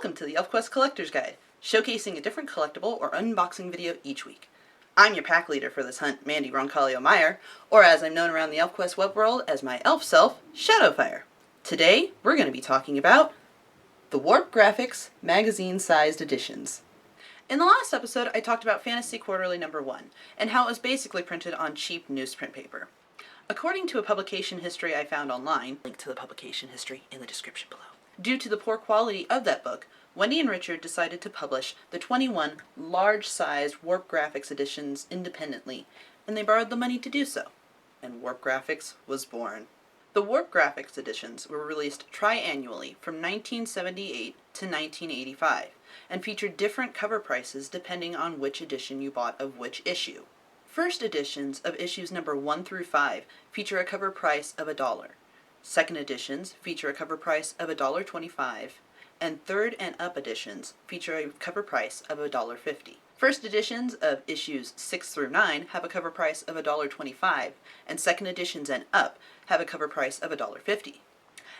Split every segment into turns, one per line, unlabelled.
Welcome to the ElfQuest Collector's Guide, showcasing a different collectible or unboxing video each week. I'm your pack leader for this hunt, Mandy Roncalio-Meyer, or as I'm known around the ElfQuest web world as my elf self, Shadowfire. Today, we're going to be talking about the Warp Graphics magazine-sized editions. In the last episode, I talked about Fantasy Quarterly number 1, and how it was basically printed on cheap newsprint paper. According to a publication history I found online, link to the publication history in the description below. Due to the poor quality of that book, Wendy and Richard decided to publish the 21 large-sized Warp Graphics editions independently, and they borrowed the money to do so, and Warp Graphics was born. The Warp Graphics editions were released triannually from 1978 to 1985, and featured different cover prices depending on which edition you bought of which issue. First editions of issues number 1 through 5 feature a cover price of $1. Second editions feature a cover price of $1.25, and third and up editions feature a cover price of $1.50. First editions of issues 6 through 9 have a cover price of $1.25, and second editions and up have a cover price of $1.50.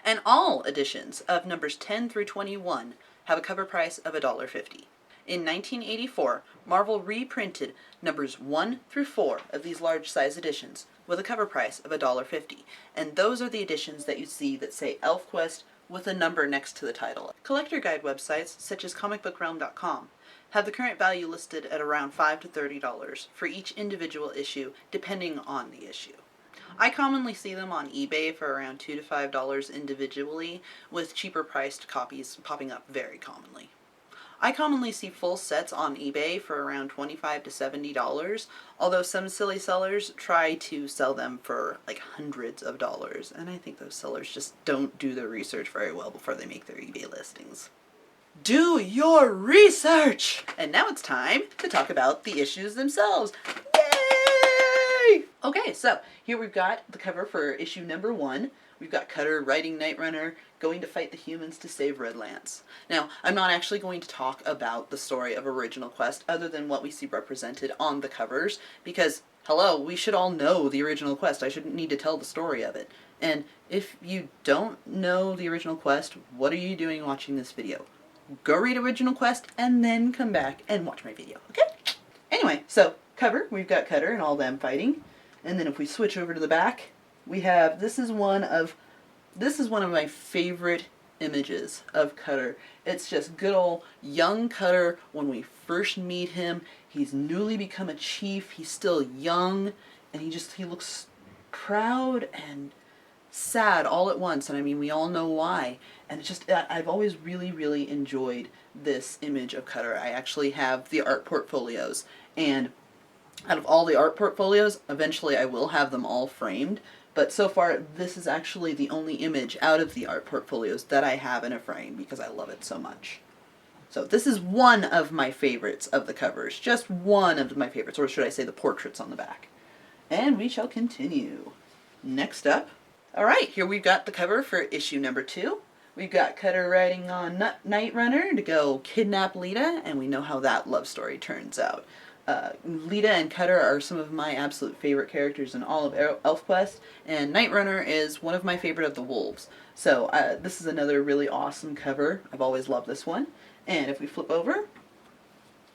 And all editions of numbers 10 through 21 have a cover price of $1.50. In 1984, Marvel reprinted numbers 1 through 4 of these large-size editions with a cover price of $1.50, and those are the editions that you see that say ElfQuest with a number next to the title. Collector guide websites, such as comicbookrealm.com, have the current value listed at around $5 to $30 for each individual issue, depending on the issue. I commonly see them on eBay for around $2 to $5 individually, with cheaper priced copies popping up very commonly. I commonly see full sets on eBay for around $25 to $70, although some silly sellers try to sell them for like hundreds of dollars, and I think those sellers just don't do their research very well before they make their eBay listings. Do your research! And now it's time to talk about the issues themselves. Yay! Okay, so here we've got the cover for issue number 1. We've got Cutter riding Night Runner, going to fight the humans to save Red Lance. Now, I'm not actually going to talk about the story of Original Quest other than what we see represented on the covers, because, hello, we should all know the Original Quest. I shouldn't need to tell the story of it. And if you don't know the Original Quest, what are you doing watching this video? Go read Original Quest and then come back and watch my video, okay? Anyway, so, cover, we've got Cutter and all them fighting. And then if we switch over to the back, we have, this is one of my favorite images of Cutter. It's just good old young Cutter when we first meet him. He's newly become a chief, he's still young, and he looks proud and sad all at once, and I mean, we all know why. And it's just, I've always really enjoyed this image of Cutter. I actually have the art portfolios, and out of all the art portfolios, eventually I will have them all framed. But so far, this is actually the only image out of the art portfolios that I have in a frame because I love it so much. So this is one of my favorites of the covers. Just one of my favorites, or should I say the portraits on the back. And we shall continue. Next up. Alright, here we've got the cover for issue number 2. We've got Cutter riding on Night Runner to go kidnap Lita, and we know how that love story turns out. Lita and Cutter are some of my absolute favorite characters in all of ElfQuest, and Night Runner is one of my favorite of the wolves. So this is another really awesome cover. I've always loved this one. And if we flip over,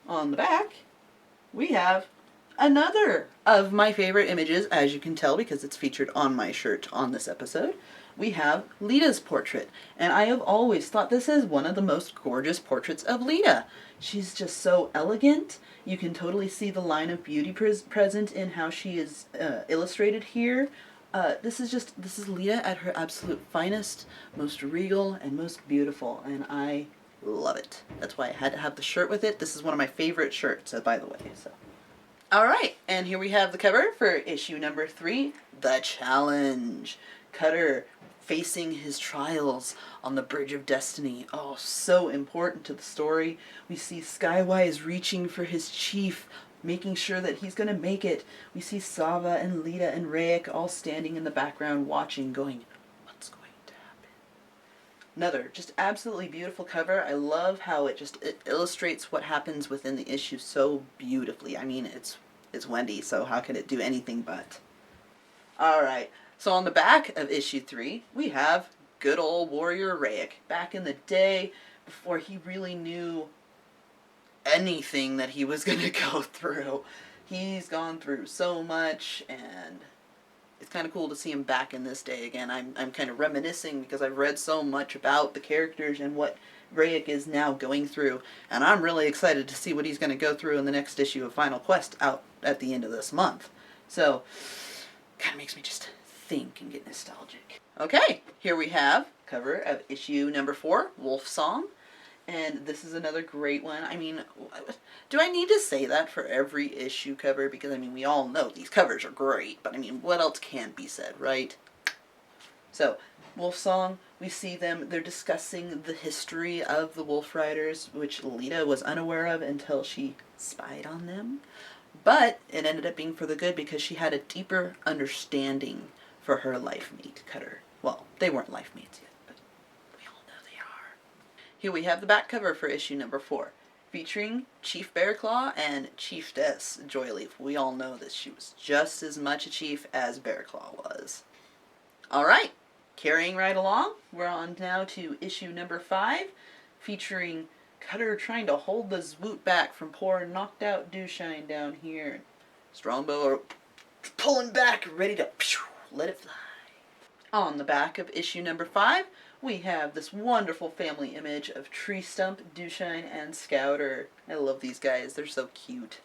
on the back, we have another of my favorite images, as you can tell because it's featured on my shirt on this episode. We have Lita's portrait, and I have always thought this is one of the most gorgeous portraits of Lita. She's just so elegant. You can totally see the line of beauty present in how she is illustrated here. This is Lita at her absolute finest, most regal, and most beautiful, and I love it. That's why I had to have the shirt with it. This is one of my favorite shirts, by the way. So, alright, and here we have the cover for issue number 3, The Challenge. Cutter facing his trials on the Bridge of Destiny. Oh, so important to the story. We see Skywise reaching for his chief, making sure that he's going to make it. We see Sava and Lita and Rayek all standing in the background watching, going, what's going to happen? Another just absolutely beautiful cover. I love how it illustrates what happens within the issue so beautifully. I mean, it's Wendy, so how can it do anything but? Alright. So on the back of issue 3, we have good old warrior Rayek. Back in the day, before he really knew anything that he was going to go through. He's gone through so much, and it's kind of cool to see him back in this day again. I'm kind of reminiscing because I've read so much about the characters and what Rayek is now going through, and I'm really excited to see what he's going to go through in the next issue of Final Quest out at the end of this month. So, kind of makes me just think and get nostalgic. Okay, here we have cover of issue number 4, Wolf Song. And this is another great one. I mean, do I need to say that for every issue cover? Because, I mean, we all know these covers are great. But, I mean, what else can be said, right? So, Wolf Song, we see them. They're discussing the history of the Wolfriders, which Lita was unaware of until she spied on them. But it ended up being for the good because she had a deeper understanding for her life mate, Cutter. Well, they weren't life mates yet, but we all know they are. Here we have the back cover for issue number 4, featuring Chief Bearclaw and Chieftess Joyleaf. We all know that she was just as much a chief as Bearclaw was. Alright, carrying right along, we're on now to issue number 5, featuring Cutter trying to hold the Zwoot back from poor knocked out Dewshine down here. Strongbow are pulling back, ready to let it fly. On the back of issue number 5, we have this wonderful family image of Tree Stump, Dewshine, and Scouter. I love these guys. They're so cute.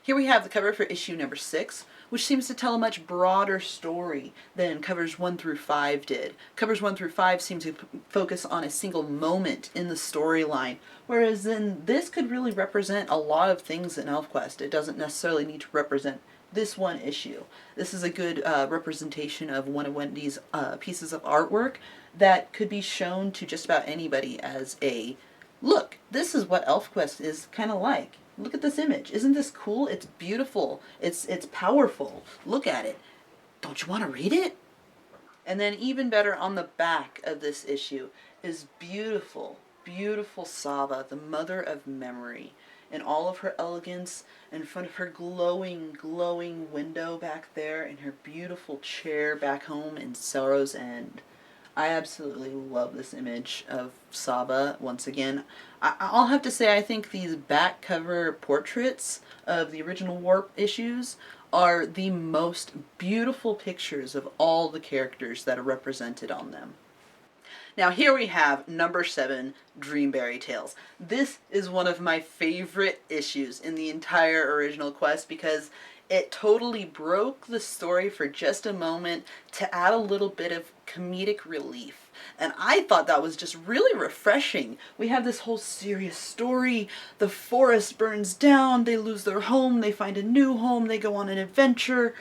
Here we have the cover for issue number 6, which seems to tell a much broader story than covers 1 through 5 did. Covers 1 through 5 seem to focus on a single moment in the storyline, whereas then this could really represent a lot of things in ElfQuest. It doesn't necessarily need to represent this one issue. This is a good representation of one of Wendy's pieces of artwork that could be shown to just about anybody as a, look, this is what ElfQuest is kind of like. Look at this image. Isn't this cool? It's beautiful. It's powerful. Look at it. Don't you want to read it? And then even better, on the back of this issue is beautiful, beautiful Sava, the mother of memory, in all of her elegance, in front of her glowing, glowing window back there, and her beautiful chair back home in Sorrow's End. I absolutely love this image of Saba once again. I'll have to say I think these back cover portraits of the original Warp issues are the most beautiful pictures of all the characters that are represented on them. Now here we have number 7, Dreamberry Tales. This is one of my favorite issues in the entire original quest because it totally broke the story for just a moment to add a little bit of comedic relief. And I thought that was just really refreshing. We have this whole serious story. The forest burns down, they lose their home, they find a new home, they go on an adventure,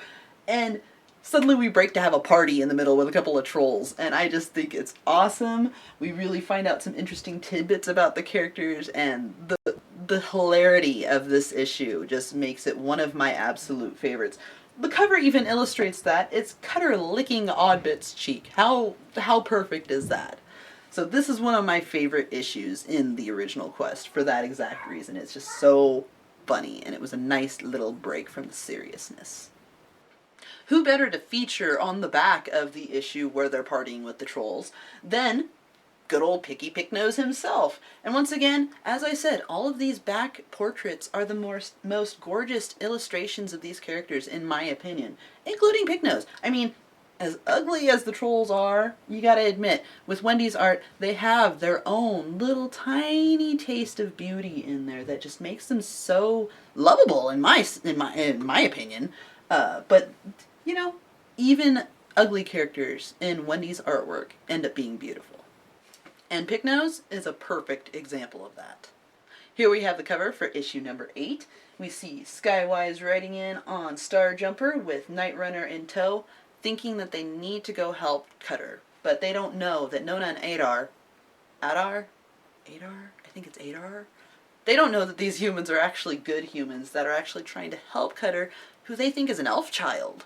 and suddenly we break to have a party in the middle with a couple of trolls. And I just think it's awesome. We really find out some interesting tidbits about the characters, and the hilarity of this issue just makes it one of my absolute favorites. The cover even illustrates that. It's Cutter licking Oddbit's cheek. How perfect is that? So this is one of my favorite issues in the original quest for that exact reason. It's just so funny, and it was a nice little break from the seriousness. Who better to feature on the back of the issue where they're partying with the trolls than good old Picky Picknose himself. And once again, as I said, all of these back portraits are the most gorgeous illustrations of these characters, in my opinion, including Picknose. I mean, as ugly as the trolls are, you gotta admit, with Wendy's art, they have their own little tiny taste of beauty in there that just makes them so lovable, in my opinion. But you know, even ugly characters in Wendy's artwork end up being beautiful. And Picknose is a perfect example of that. Here we have the cover for issue number 8. We see Skywise riding in on Star Jumper with Night Runner in tow, thinking that they need to go help Cutter. But they don't know that Nona and Adar, I think it's Adar? They don't know that these humans are actually good humans that are actually trying to help Cutter, who they think is an elf child.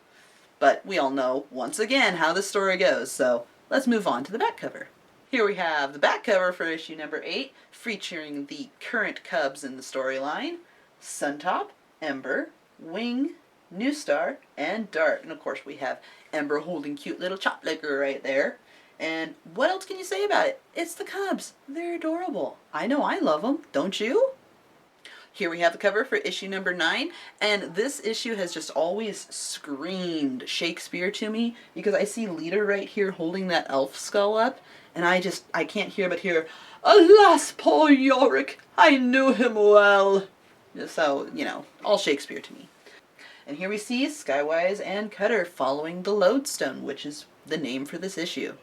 But we all know, once again, how the story goes, so let's move on to the back cover. Here we have the back cover for issue number 8, featuring the current Cubs in the storyline, Suntop, Ember, Wing, New Star, and Dart. And of course we have Ember holding cute little Choplicker right there. And what else can you say about it? It's the cubs. They're adorable. I know I love them. Don't you? Here we have the cover for issue number 9, and this issue has just always screamed Shakespeare to me because I see Lita right here holding that elf skull up, and I can't hear but hear, "Alas, poor Yorick, I knew him well." So, you know, all Shakespeare to me. And here we see Skywise and Cutter following the Lodestone, which is the name for this issue.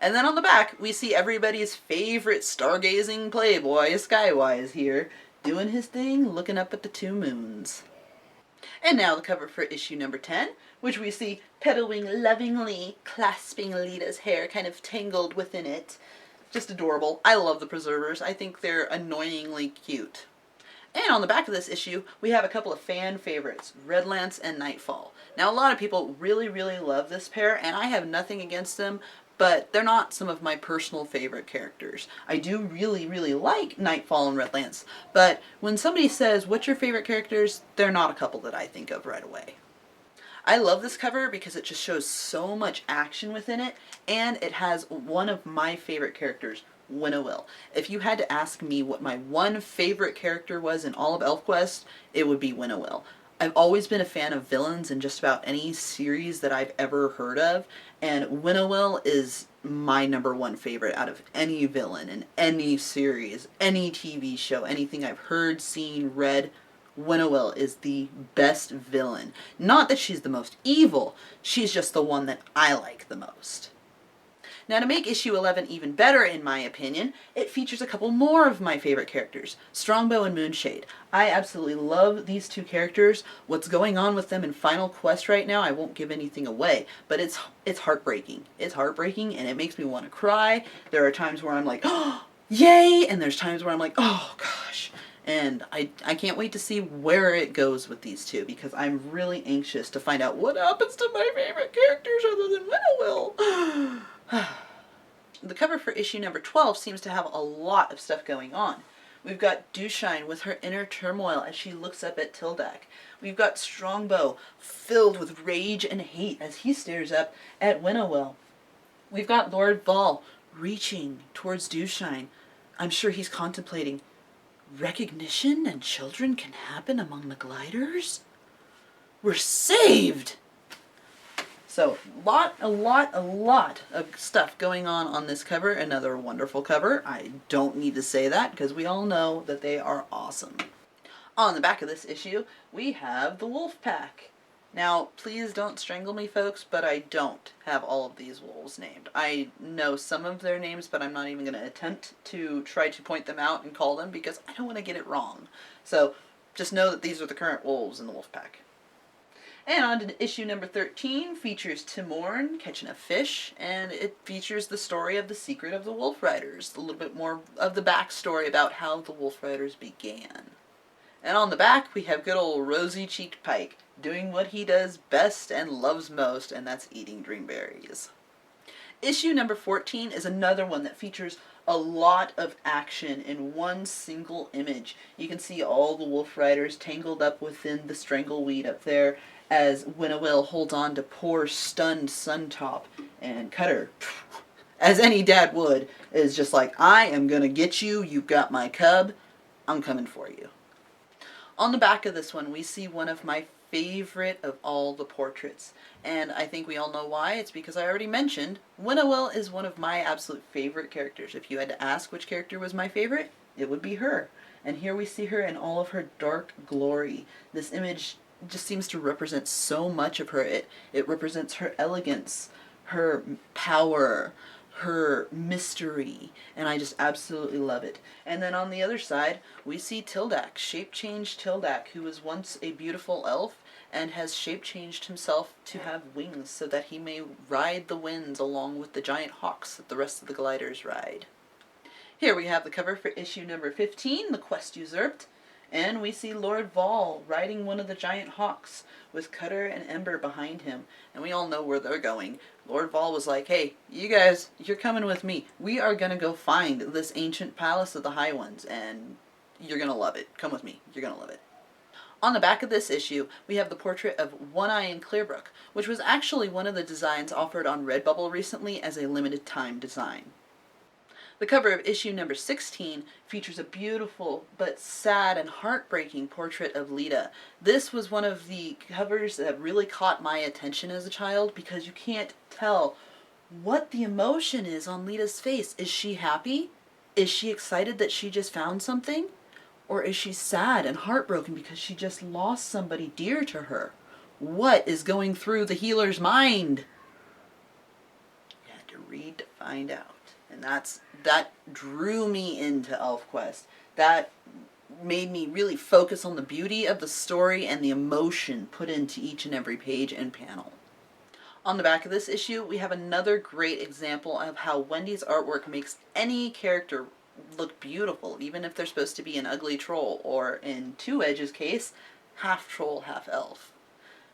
And then on the back, we see everybody's favorite stargazing playboy, Skywise here, doing his thing, looking up at the 2 moons. And now the cover for issue number 10, which we see Petalwing lovingly clasping Lita's hair, kind of tangled within it. Just adorable. I love the preservers. I think they're annoyingly cute. And on the back of this issue, we have a couple of fan favorites, Redlance and Nightfall. Now, a lot of people really, really love this pair, and I have nothing against them, but they're not some of my personal favorite characters. I do really, really like Nightfall and Redlance, but when somebody says, "What's your favorite characters?" they're not a couple that I think of right away. I love this cover because it just shows so much action within it, and it has one of my favorite characters, Winnowill. If you had to ask me what my one favorite character was in all of ElfQuest, it would be Winnowill. I've always been a fan of villains in just about any series that I've ever heard of, and Winnowill is my number 1 favorite out of any villain in any series, any TV show, anything I've heard, seen, read. Winnowill is the best villain. Not that she's the most evil, she's just the one that I like the most. Now, to make issue 11 even better, in my opinion, it features a couple more of my favorite characters, Strongbow and Moonshade. I absolutely love these 2 characters. What's going on with them in Final Quest right now, I won't give anything away, but it's heartbreaking. It's heartbreaking, and it makes me want to cry. There are times where I'm like, "Oh, yay!" and there's times where I'm like, "Oh, gosh." And I can't wait to see where it goes with these 2, because I'm really anxious to find out what happens to my favorite characters other than Winnowill. The cover for issue number 12 seems to have a lot of stuff going on. We've got Dewshine with her inner turmoil as she looks up at Tildak. We've got Strongbow filled with rage and hate as he stares up at Winnowill. We've got Lord Vol reaching towards Dewshine. I'm sure he's contemplating, recognition and children can happen among the gliders? We're saved! So, a lot of stuff going on this cover. Another wonderful cover. I don't need to say that because we all know that they are awesome. On the back of this issue, we have the Wolf Pack. Now, please don't strangle me, folks, but I don't have all of these wolves named. I know some of their names, but I'm not even going to attempt to try to point them out and call them because I don't want to get it wrong. So, just know that these are the current wolves in the Wolf Pack. And on to issue number 13, features Timorn catching a fish, and it features the story of the secret of the Wolfriders, a little bit more of the backstory about how the Wolfriders began. And on the back, we have good old rosy-cheeked Pike, doing what he does best and loves most, and that's eating dreamberries. Issue number 14 is another one that features a lot of action in one single image. You can see all the Wolfriders tangled up within the strangleweed up there, as Winnowill holds on to poor stunned Suntop, and Cutter, as any dad would, is just like, "I am gonna get you, you got my cub, I'm coming for you." On the back of this one, we see one of my favorite of all the portraits, and I think we all know why. It's because I already mentioned, Winnowill is one of my absolute favorite characters. If you had to ask which character was my favorite, it would be her. And here we see her in all of her dark glory. This image just seems to represent so much of her. It represents her elegance, her power, her mystery, and I just absolutely love it. And then on the other side, we see Tildak, shape-changed Tildak, who was once a beautiful elf and has shape-changed himself to have wings so that he may ride the winds along with the giant hawks that the rest of the gliders ride. Here we have the cover for issue number 15, The Quest Usurped. And we see Lord Vol riding one of the giant hawks with Cutter and Ember behind him. And we all know where they're going. Lord Vol was like, "Hey, you guys, you're coming with me. We are going to go find this ancient palace of the High Ones, and you're going to love it. Come with me. You're going to love it." On the back of this issue, we have the portrait of One Eye in Clearbrook, which was actually one of the designs offered on RedBubble recently as a limited time design. The cover of issue number 16 features a beautiful but sad and heartbreaking portrait of Lita. This was one of the covers that really caught my attention as a child because you can't tell what the emotion is on Lita's face. Is she happy? Is she excited that she just found something? Or is she sad and heartbroken because she just lost somebody dear to her? What is going through the healer's mind? You had to read to find out. And that drew me into ElfQuest. That made me really focus on the beauty of the story and the emotion put into each and every page and panel. On the back of this issue, we have another great example of how Wendy's artwork makes any character look beautiful, even if they're supposed to be an ugly troll, or in Two Edge's case, half troll, half elf.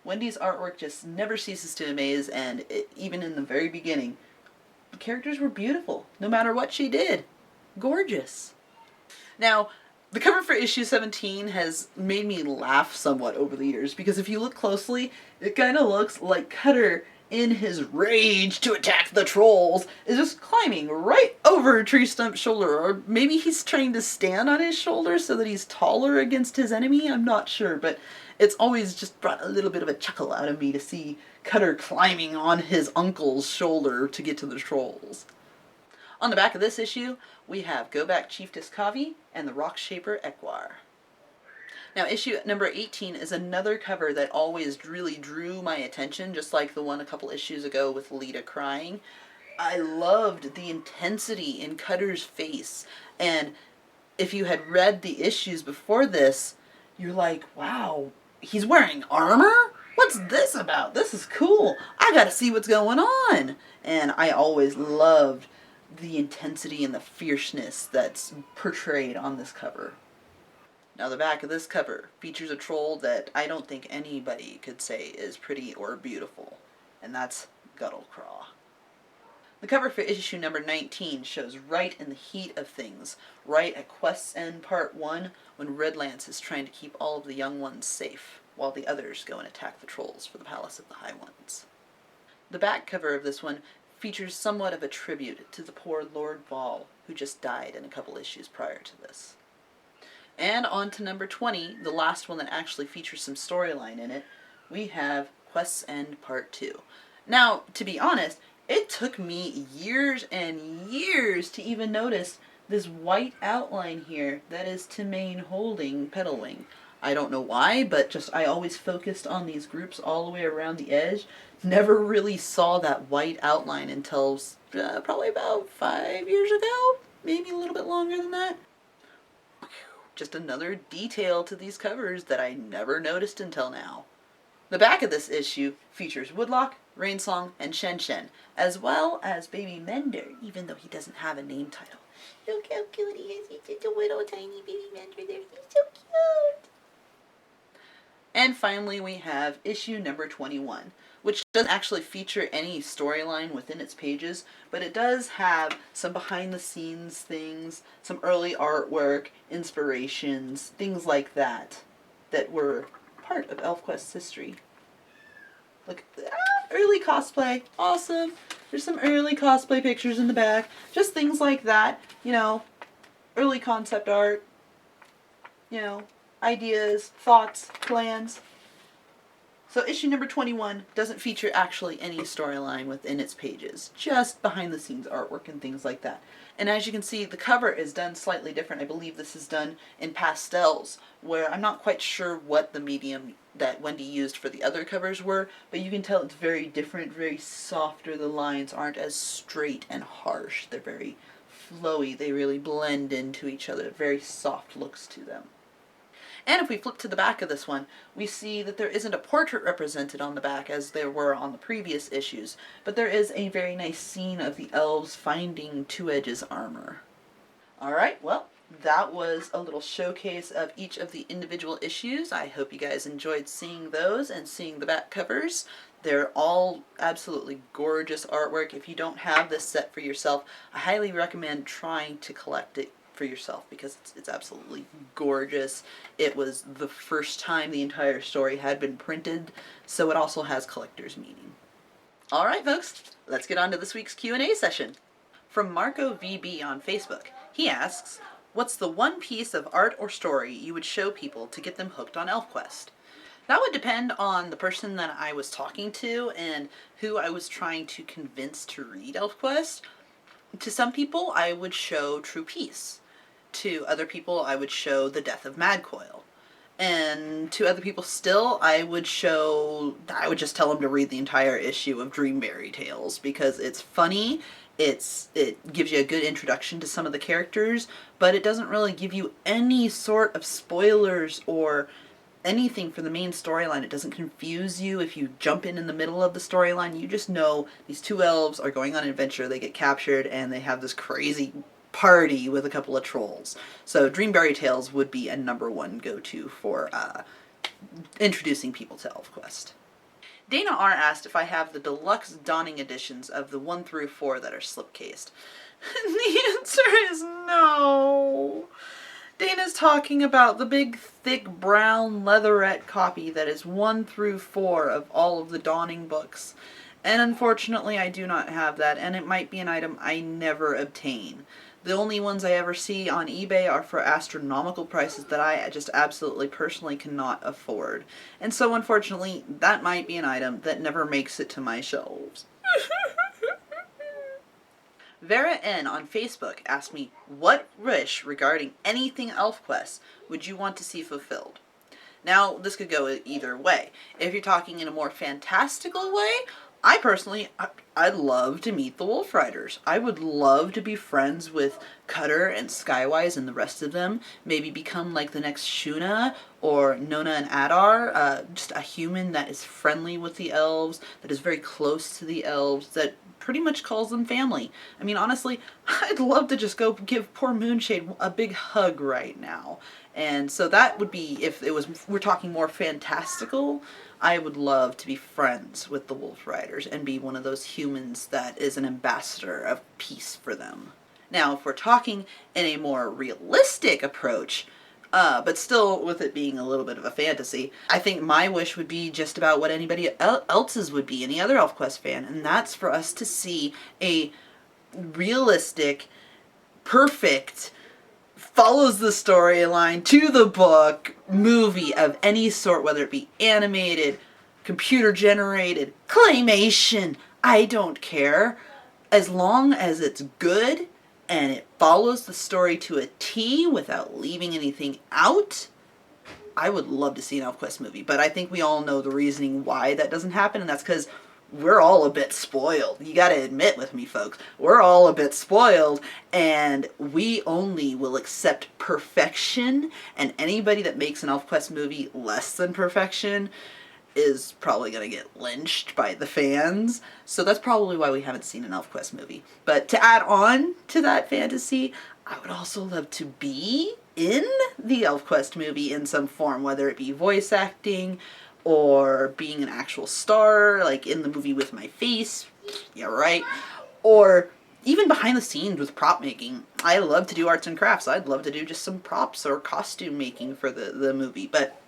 Wendy's artwork just never ceases to amaze, and even in the very beginning, the characters were beautiful, no matter what she did. Gorgeous. Now, the cover for issue 17 has made me laugh somewhat over the years, because if you look closely, it kind of looks like Cutter, in his rage to attack the trolls, is just climbing right over Tree Stump's shoulder. Or maybe he's trying to stand on his shoulder so that he's taller against his enemy. I'm not sure, but it's always just brought a little bit of a chuckle out of me to see Cutter climbing on his uncle's shoulder to get to the trolls. On the back of this issue, we have Go Back Chiefess Kavi and the Rock Shaper Ekwar. Now, issue number 18 is another cover that always really drew my attention, just like the one a couple issues ago with Lita crying. I loved the intensity in Cutter's face, and if you had read the issues before this, you're like, wow, he's wearing armor? What's this about? This is cool. I gotta see what's going on. And I always loved the intensity and the fierceness that's portrayed on this cover. Now, the back of this cover features a troll that I don't think anybody could say is pretty or beautiful, and that's Guttlecraw. The cover for issue number 19 shows right in the heat of things, right at Quest's End Part 1, when Redlance is trying to keep all of the young ones safe, while the others go and attack the trolls for the Palace of the High Ones. The back cover of this one features somewhat of a tribute to the poor Lord Vol, who just died in a couple issues prior to this. And on to number 20, the last one that actually features some storyline in it, we have Quest's End Part 2. Now, to be honest, it took me years and years to even notice this white outline here that is Timaine holding Petalwing. I don't know why, but just I always focused on these groups all the way around the edge. Never really saw that white outline until probably about 5 years ago, maybe a little bit longer than that. Just another detail to these covers that I never noticed until now. The back of this issue features Woodlock, Rainsong, and Shen Shen, as well as baby Mender, even though he doesn't have a name title. Look how cute he is. He's just a little tiny baby Mender there. He's so cute. And finally, we have issue number 21, which doesn't actually feature any storyline within its pages, but it does have some behind-the-scenes things, some early artwork, inspirations, things like that, that were part of ElfQuest's history. Look, early cosplay, awesome. There's some early cosplay pictures in the back, just things like that, you know, early concept art, you know, ideas, thoughts, plans. So issue number 21 doesn't feature actually any storyline within its pages, just behind the scenes artwork and things like that. And as you can see, the cover is done slightly different. I believe this is done in pastels, where I'm not quite sure what the medium that Wendy used for the other covers were, but you can tell it's very different, very softer. The lines aren't as straight and harsh. They're very flowy. They really blend into each other. Very soft looks to them. And if we flip to the back of this one, we see that there isn't a portrait represented on the back as there were on the previous issues, but there is a very nice scene of the elves finding Two Edge's armor. Alright, well, that was a little showcase of each of the individual issues. I hope you guys enjoyed seeing those and seeing the back covers. They're all absolutely gorgeous artwork. If you don't have this set for yourself, I highly recommend trying to collect it. for yourself because it's absolutely gorgeous. It was the first time the entire story had been printed, so it also has collector's meaning. All right, folks, let's get on to this week's Q&A session. From Marco VB on Facebook, he asks, what's the one piece of art or story you would show people to get them hooked on ElfQuest? That would depend on the person that I was talking to and who I was trying to convince to read ElfQuest. To some people, I would show True Peace. To other people, I would show The Death of Madcoil. And to other people still, I would just tell them to read the entire issue of Dreamberry Tales because it's funny, it gives you a good introduction to some of the characters, but it doesn't really give you any sort of spoilers or anything for the main storyline. It doesn't confuse you if you jump in the middle of the storyline. You just know these two elves are going on an adventure, they get captured, and they have this crazy party with a couple of trolls. So Dreamberry Tales would be a #1 go-to for introducing people to ElfQuest. Dana R. asked if I have the deluxe Dawning editions of the 1 through 4 that are slipcased. The answer is no. Dana's talking about the big, thick, brown leatherette copy that is 1 through 4 of all of the Dawning books. And unfortunately, I do not have that, and it might be an item I never obtain. The only ones I ever see on eBay are for astronomical prices that I just absolutely personally cannot afford. And so unfortunately, that might be an item that never makes it to my shelves. Vera N on Facebook asked me, what wish regarding anything ElfQuest would you want to see fulfilled? Now, this could go either way. If you're talking in a more fantastical way, I'd love to meet the Wolfriders. I would love to be friends with Cutter and Skywise and the rest of them. Maybe become like the next Shuna or Nona and Adar. Just a human that is friendly with the elves, that is very close to the elves, that pretty much calls them family. I mean, honestly, I'd love to just go give poor Moonshade a big hug right now. And so that would be, if we're talking more fantastical, I would love to be friends with the Wolfriders and be one of those humans that is an ambassador of peace for them. Now, if we're talking in a more realistic approach, but still with it being a little bit of a fantasy, I think my wish would be just about what anybody else's would be, any other ElfQuest fan, and that's for us to see a realistic, perfect, follows the storyline to the book movie of any sort, whether it be animated, computer generated, claymation, I don't care. As long as it's good and it follows the story to a T without leaving anything out, I would love to see an ElfQuest movie. But I think we all know the reasoning why that doesn't happen, and that's because we're all a bit spoiled. You gotta admit with me, folks. We're all a bit spoiled, and we only will accept perfection, and anybody that makes an ElfQuest movie less than perfection is probably gonna get lynched by the fans. So that's probably why we haven't seen an ElfQuest movie. But to add on to that fantasy, I would also love to be in the ElfQuest movie in some form, whether it be voice acting, or being an actual star, like in the movie with my face, yeah right, or even behind the scenes with prop making. I love to do arts and crafts. I'd love to do just some props or costume making for the movie. But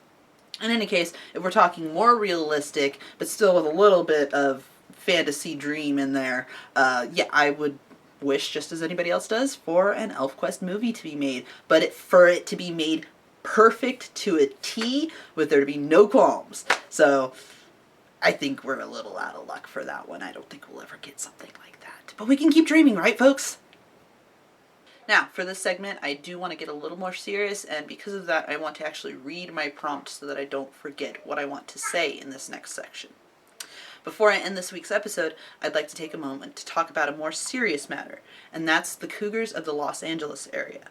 in any case, if we're talking more realistic, but still with a little bit of fantasy dream in there, yeah, I would wish, just as anybody else does, for an ElfQuest movie to be made, but for it to be made perfect to a T, with there to be no qualms. So I think we're a little out of luck for that one. I don't think we'll ever get something like that. But we can keep dreaming, right, folks? Now, for this segment, I do want to get a little more serious, and because of that, I want to actually read my prompt so that I don't forget what I want to say in this next section. Before I end this week's episode, I'd like to take a moment to talk about a more serious matter, and that's the cougars of the Los Angeles area.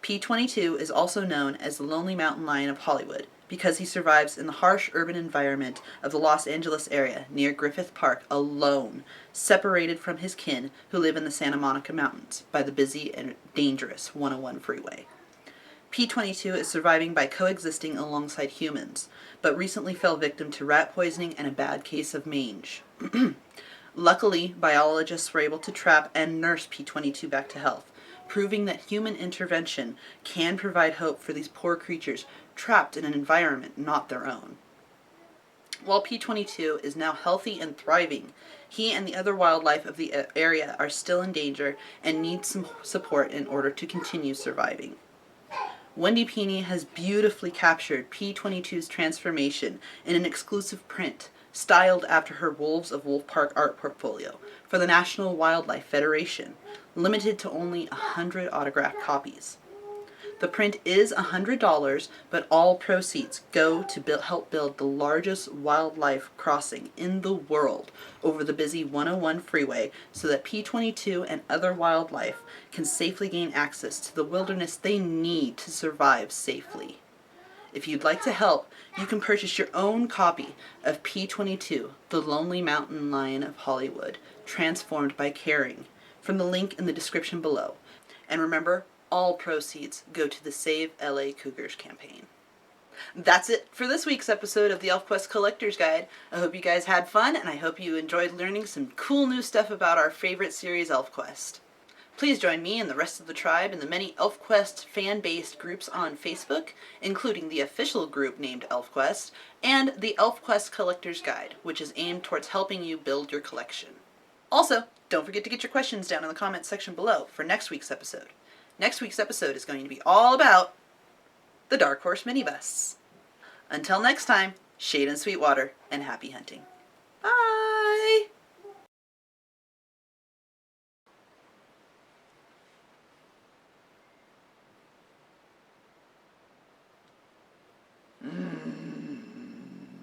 P-22 is also known as the Lonely Mountain Lion of Hollywood because he survives in the harsh urban environment of the Los Angeles area near Griffith Park alone, separated from his kin who live in the Santa Monica Mountains by the busy and dangerous 101 freeway. P-22 is surviving by coexisting alongside humans, but recently fell victim to rat poisoning and a bad case of mange. Luckily, biologists were able to trap and nurse P-22 back to health, proving that human intervention can provide hope for these poor creatures trapped in an environment not their own. While P22 is now healthy and thriving, he and the other wildlife of the area are still in danger and need some support in order to continue surviving. Wendy Pini has beautifully captured P22's transformation in an exclusive print styled after her Wolves of Wolf Park art portfolio for the National Wildlife Federation, limited to only 100 autographed copies. The print is $100, but all proceeds go to help build the largest wildlife crossing in the world over the busy 101 freeway so that P22 and other wildlife can safely gain access to the wilderness they need to survive safely. If you'd like to help, you can purchase your own copy of P22, the Lonely Mountain Lion of Hollywood, transformed by caring, from the link in the description below. And remember, all proceeds go to the Save LA Cougars campaign. That's it for this week's episode of the ElfQuest Collector's Guide. I hope you guys had fun, and I hope you enjoyed learning some cool new stuff about our favorite series, ElfQuest. Please join me and the rest of the tribe in the many ElfQuest fan-based groups on Facebook, including the official group named ElfQuest, and the ElfQuest Collector's Guide, which is aimed towards helping you build your collection. Also, don't forget to get your questions down in the comments section below for next week's episode. Next week's episode is going to be all about the Dark Horse minibusts. Until next time, shade and sweet water, and happy hunting. Bye!